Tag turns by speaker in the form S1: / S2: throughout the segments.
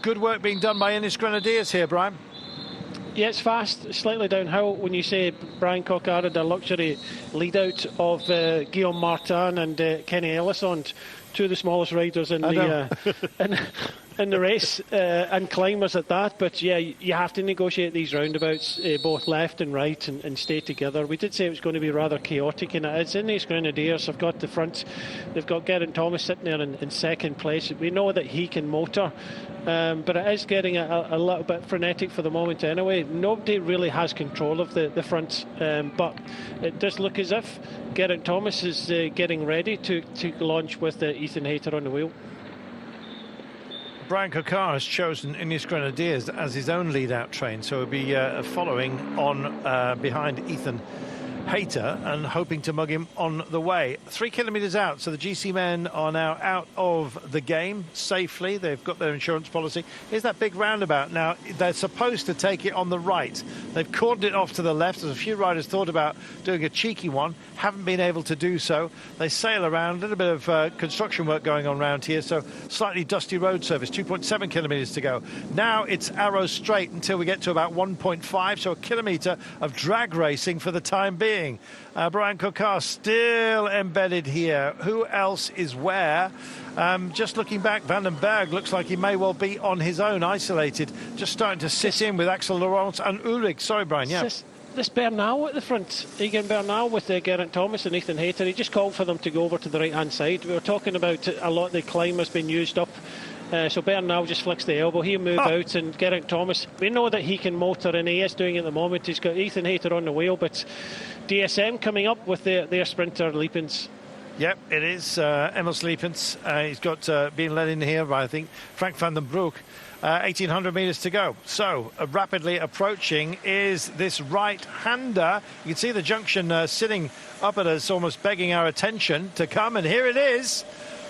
S1: Good work being done by Ineos Grenadiers here, Brian.
S2: Yeah, it's fast, slightly downhill. When you say Brian Coquard had a luxury lead out of Guillaume Martin and Kenny Elissonde, two of the smallest riders in in the race, and climbers at that. But yeah, you have to negotiate these roundabouts, both left and right, and stay together. We did say it was going to be rather chaotic, and it is. In these Grenadiers have got the front, they've got Geraint Thomas sitting there in second place. We know that he can motor, but it is getting a little bit frenetic for the moment anyway. Nobody really has control of the front, but it does look as if Geraint Thomas is getting ready to launch with Ethan Hayter on the wheel.
S1: Brian Coquard has chosen Ineos Grenadiers as his own lead-out train, so he'll be following on behind Ethan Hayter and hoping to mug him on the way. 3 kilometres out, so the GC men are now out of the game safely. They've got their insurance policy. Here's that big roundabout. Now, they're supposed to take it on the right. They've cordoned it off to the left. There's a few riders thought about doing a cheeky one, haven't been able to do so. They sail around, a little bit of construction work going on around here, so slightly dusty road surface, 2.7 kilometres to go. Now it's arrow straight until we get to about 1.5, so a kilometre of drag racing for the time being. Brian Coquard still embedded here. Who else is where? Just looking back, Van den Berg looks like he may well be on his own, isolated, just starting to sit in with Axel Laurent and Ulrich. Sorry, Brian, yeah.
S2: This Bernal at the front, Egan Bernal with Geraint Thomas and Ethan Hayter, he just called for them to go over to the right-hand side. We were talking about a lot of the climb has been used up. So Bernal just flicks the elbow. He'll move out, and Geraint Thomas, we know that he can motor, and he is doing it at the moment. He's got Ethan Hayter on the wheel, but DSM coming up with their sprinter Liepens.
S1: Yep, it is Emil Liepens. He's got being led in here by, I think, Frank van den Broek. 1,800 metres to go. So rapidly approaching is this right-hander. You can see the junction sitting up at us, almost begging our attention to come, and here it is.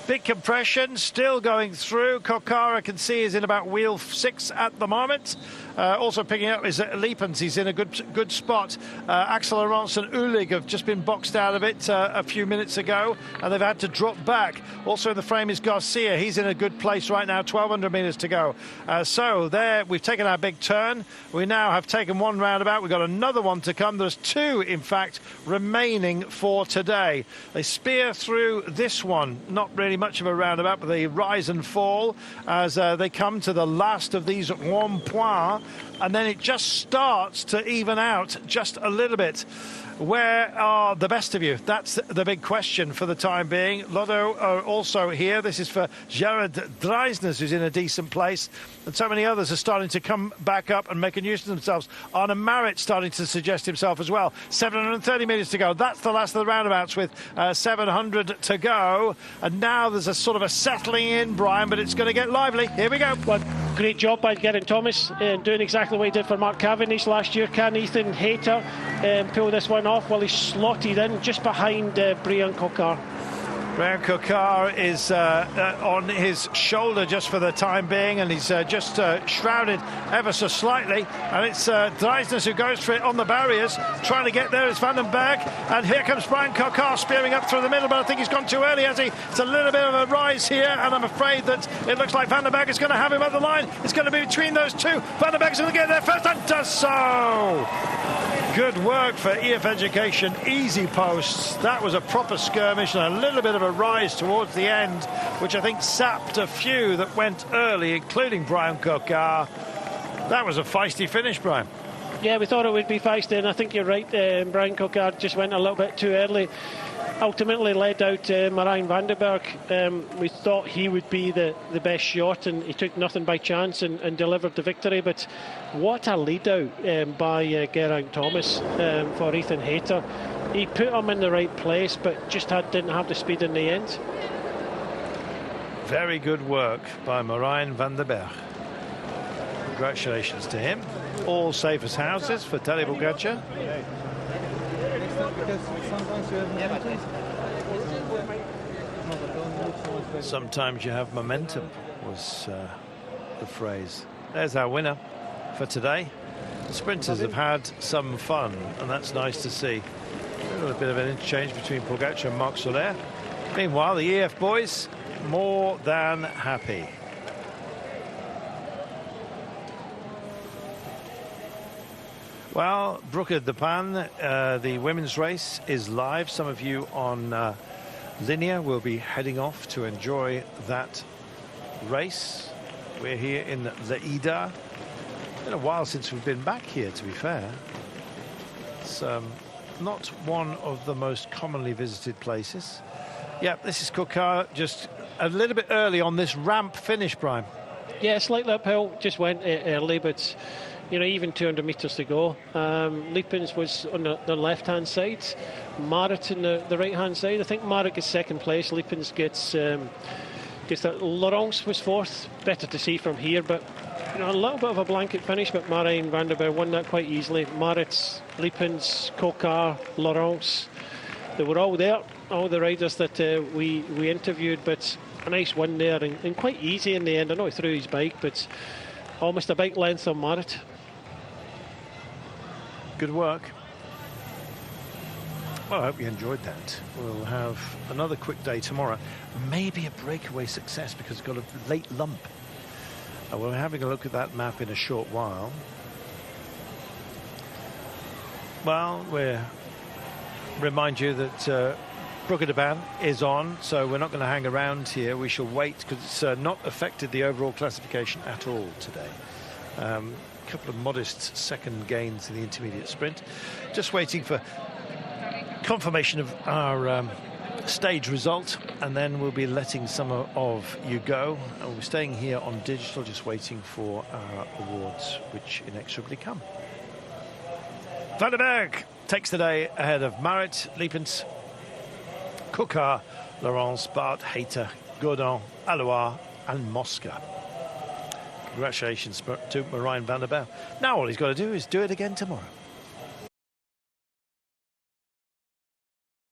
S1: Big compression still going through. Coquard, I can see, is in about wheel 6 at the moment. Also picking up is Liepens. He's in a good spot. Axel Laurent and Ulrich have just been boxed out of it a few minutes ago, and they've had to drop back. Also in the frame is Garcia. He's in a good place right now. 1,200 metres to go. So there, we've taken our big turn. We now have taken one roundabout. We've got another one to come. There's 2, in fact, remaining for today. They spear through this one. Not really much of a roundabout, but they rise and fall as they come to the last of these ronds-points, and then it just starts to even out just a little bit. Where are the best of you? That's the big question for the time being. Lotto are also here. This is for Jared Dreisnes, who's in a decent place. And so many others are starting to come back up and make a nuisance of themselves. Arne Marit starting to suggest himself as well. 730 metres to go. That's the last of the roundabouts with 700 to go. And now there's a sort of a settling in, Brian, but it's going to get lively. Here we go.
S2: Well, great job by Geraint Thomas doing exactly what he did for Mark Cavendish last year. Can Ethan Hayter pull this one off? Well, he's slotted in just behind Brian Coquard.
S1: Brian Coquard is on his shoulder just for the time being, and he's just shrouded ever so slightly. And it's Dreisnes who goes for it on the barriers, trying to get there. It's Van den Berg, and here comes Brian Coquard spearing up through the middle, but I think he's gone too early, has he? It's a little bit of a rise here, and I'm afraid that it looks like Van den Berg is going to have him at the line. It's going to be between those two. Van den Berg is going to get there first, and does so. Good work for EF Education. Easy posts. That was a proper skirmish and a little bit of a rise towards the end, which I think sapped a few that went early, including Brian Coquard. That was a feisty finish, Brian.
S2: Yeah, we thought it would be feisty, and I think you're right. Brian Coquard just went a little bit too early. Ultimately led out Marijn van den Berg. We thought he would be the best shot, and he took nothing by chance and delivered the victory. But what a lead out by Geraint Thomas for Ethan Hayter. He put him in the right place, but just didn't have the speed in the end.
S1: Very good work by Marijn van den Berg. Congratulations to him. All safe as houses for Tadej Pogačar. Sometimes you have momentum, was the phrase. There's our winner for today. The sprinters have had some fun, and that's nice to see. A little bit of an interchange between Pogačar and Marc Soler. Meanwhile, the EF boys more than happy. Well, Vuelta A Espana, the women's race is live. Some of you on Linear will be heading off to enjoy that race. We're here in Lleida. It's been a while since we've been back here, to be fair. It's not one of the most commonly visited places. Yeah, this is Coquard, just a little bit early on this ramp finish, Brian.
S2: Yeah, slightly uphill, just went early, but you know, even 200 metres to go. Liepens was on the left-hand side, Marit on the right-hand side. I think Marit gets second place, Liepens gets that. Laurence was fourth, better to see from here, but you know, a little bit of a blanket finish, but Marijn van der Bijl won that quite easily. Marit, Liepens, Coquard, Laurence, they were all there, all the riders that we interviewed, but a nice win there and quite easy in the end. I know he threw his bike, but almost a bike length on Marit.
S1: Good work. Well, I hope you enjoyed that. We'll have another quick day tomorrow. Maybe a breakaway success because it's got a late lump. We're having a look at that map in a short while. Well, we'll remind you that Vuelta A Espana is on, so we're not going to hang around here. We shall wait because it's not affected the overall classification at all today. A couple of modest second gains in the intermediate sprint. Just waiting for confirmation of our stage result, and then we'll be letting some of you go. And we're staying here on digital, just waiting for our awards, which inexorably come. Van der Berg takes the day ahead of Marit, Liepens, Coquard, Laurence, Bart, Hayter, Godin, Alois and Mosca. Congratulations to Marijn van der Bijl. Now all he's got to do is do it again tomorrow.